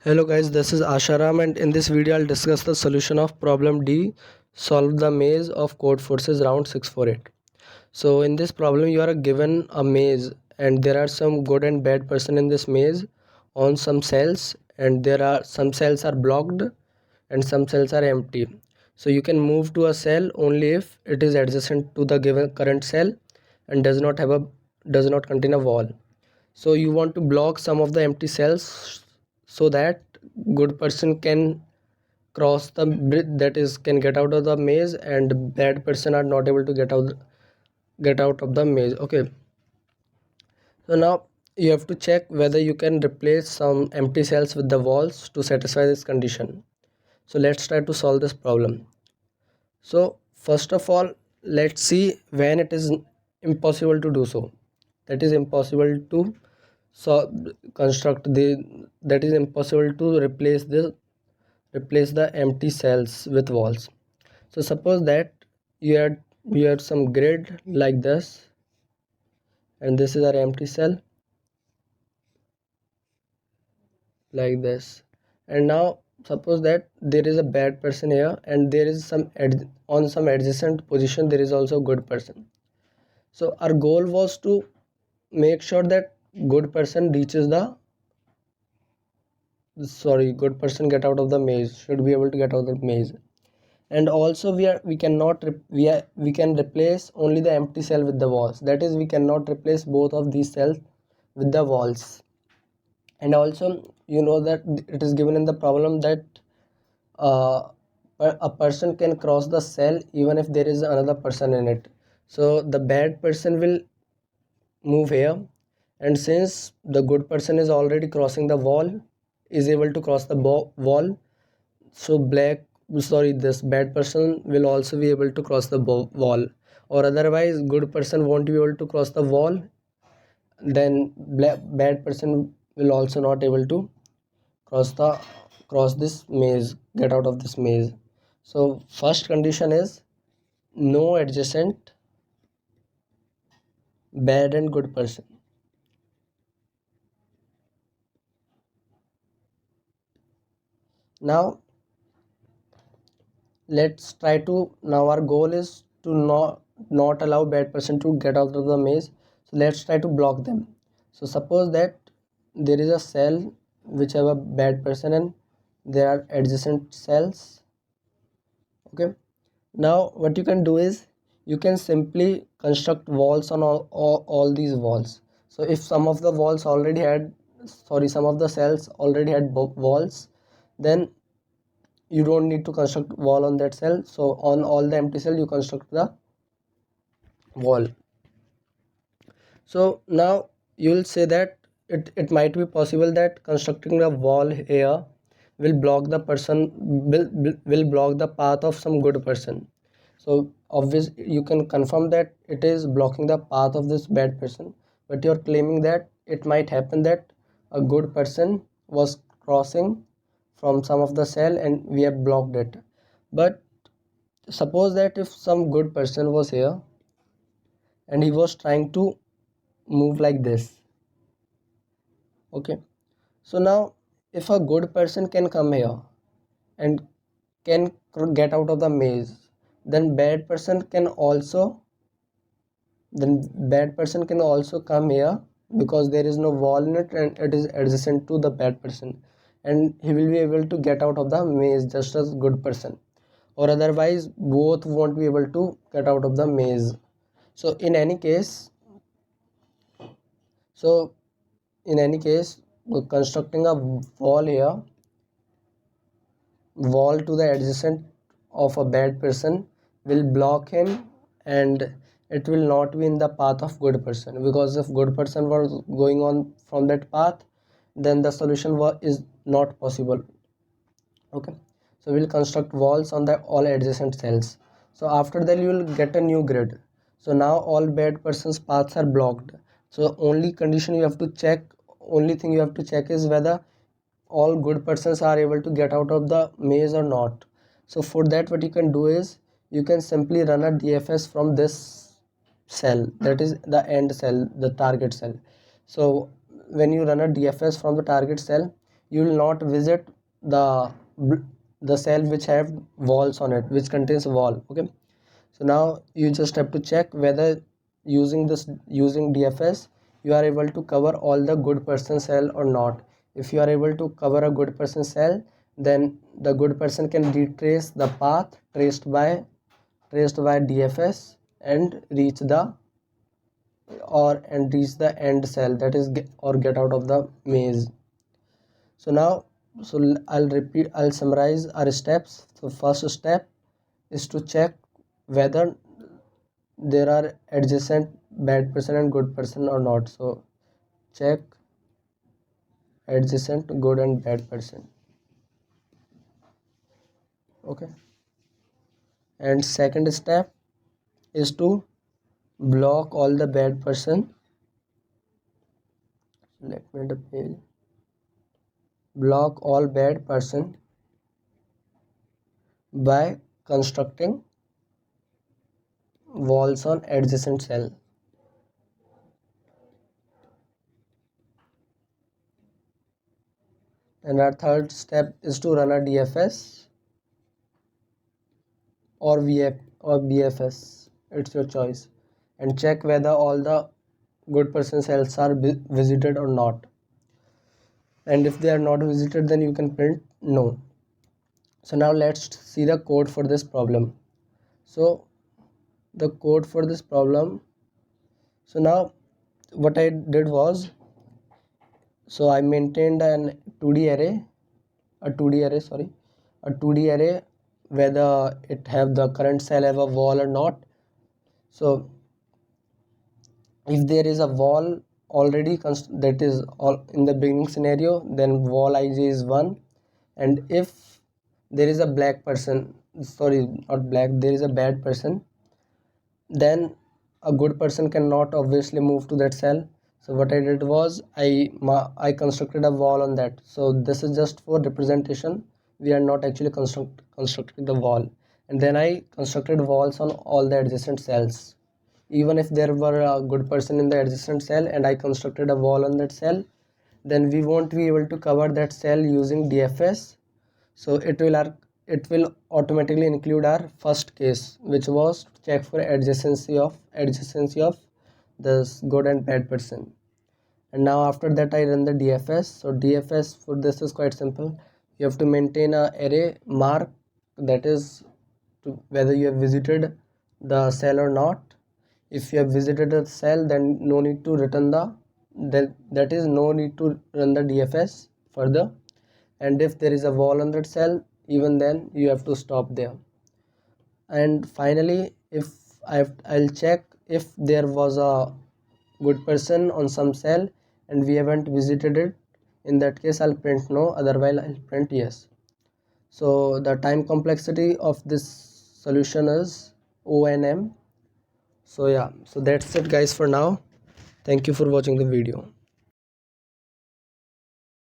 Hello guys, this is Asharam and in this video I'll discuss the solution of problem D, solve the maze of code forces round 648. So in this problem you are given a maze and there are some good and bad person in this maze on some cells, and there are some cells are blocked and some cells are empty. So you can move to a cell only if it is adjacent to the given current cell and does not contain a wall. So you want to block some of the empty cells so that good person can cross the bridge, that is can get out of the maze, and bad person are not able to get out of the maze. Okay, so now you have to check whether you can replace some empty cells with the walls to satisfy this condition. So let's try to solve this problem. So first of all, let's see when it is impossible to do so. That is impossible to construct the that is impossible to replace the empty cells with walls. So suppose that you had some grid like this, and this is our empty cell like this. And now suppose that there is a bad person here, and there is on some adjacent position there is also a good person. So our goal was to make sure that good person good person get out of the maze, should be able to get out of the maze. And also we can replace only the empty cell with the walls, that is we cannot replace both of these cells with the walls. And also you know that it is given in the problem that uh, a person can cross the cell even if there is another person in it. So the bad person will move here, and since the good person is already crossing the wall, is able to cross the wall, so this bad person will also be able to cross the wall, or otherwise good person won't be able to cross the wall, then bad person will also not able to cross this maze, get out of this maze. So first condition is no adjacent bad and good person. Now let's try to, now our goal is to not allow bad person to get out of the maze. So let's try to block them. So suppose that there is a cell which have a bad person and there are adjacent cells. Okay, now what you can do is you can simply construct walls on all these walls. So if some of the cells already had walls, then you don't need to construct wall on that cell. So on all the empty cell you construct the wall. So now you will say that it might be possible that constructing the wall here will block the person will block the path of some good person. So obviously you can confirm that it is blocking the path of this bad person, but you're claiming that it might happen that a good person was crossing from some of the cell and we have blocked it. But suppose that if some good person was here and he was trying to move like this. Okay, so now if a good person can come here and can get out of the maze, then bad person can also come here, because there is no wall in it and it is adjacent to the bad person, and he will be able to get out of the maze just as good person, or otherwise both won't be able to get out of the maze. So in any case, so in any case constructing a wall to the adjacent of a bad person will block him, and it will not be in the path of good person, because if good person was going on from that path, then the solution is not possible. Okay, so we'll construct walls on the all adjacent cells. So after that you will get a new grid. So now all bad persons paths are blocked. So only thing you have to check is whether all good persons are able to get out of the maze or not. So for that what you can do is you can simply run a DFS from this cell, that is the end cell, the target cell. So when you run a DFS from the target cell, you will not visit the cell which have walls on it, which contains wall. Okay, so now you just have to check whether using DFS you are able to cover all the good person cell or not. If you are able to cover a good person cell, then the good person can retrace the path traced by DFS and reach the end cell, that is get out of the maze. So now, I'll summarize our steps. So first step is to check whether there are adjacent bad person and good person or not. So check adjacent good and bad person. Okay, and second step is to block all the bad person. Let me the page. Block all bad person by constructing walls on adjacent cell. And our third step is to run a DFS or BFS, it's your choice, and check whether all the good person cells are visited or not. And if they are not visited, then you can print no. So now let's see the code for this problem. So the code for this problem, so now what I did was, so I maintained an 2D array, a 2D array, whether it have the current cell have a wall or not. So if there is a wall already that is all in the beginning scenario, then wall ij is 1. And if there is a black person, sorry, not black, there is a bad person, then a good person cannot obviously move to that cell. So what I did was I constructed a wall on that. So this is just for representation, we are not actually constructing the wall. And then I constructed walls on all the adjacent cells. Even if there were a good person in the adjacent cell and I constructed a wall on that cell, then we won't be able to cover that cell using DFS. So it will automatically include our first case, which was to check for adjacency of this good and bad person. And now after that I run the DFS. So DFS for this is quite simple. You have to maintain a array mark, that is whether you have visited the cell or not. If you have visited a cell, then no need to return that is no need to run the DFS further. And if there is a wall on that cell, even then you have to stop there. And finally, if I'll check if there was a good person on some cell and we haven't visited it. In that case I'll print no, otherwise I'll print yes. So the time complexity of this solution is O(n)m. So yeah, so that's it guys for now. Thank you for watching the video.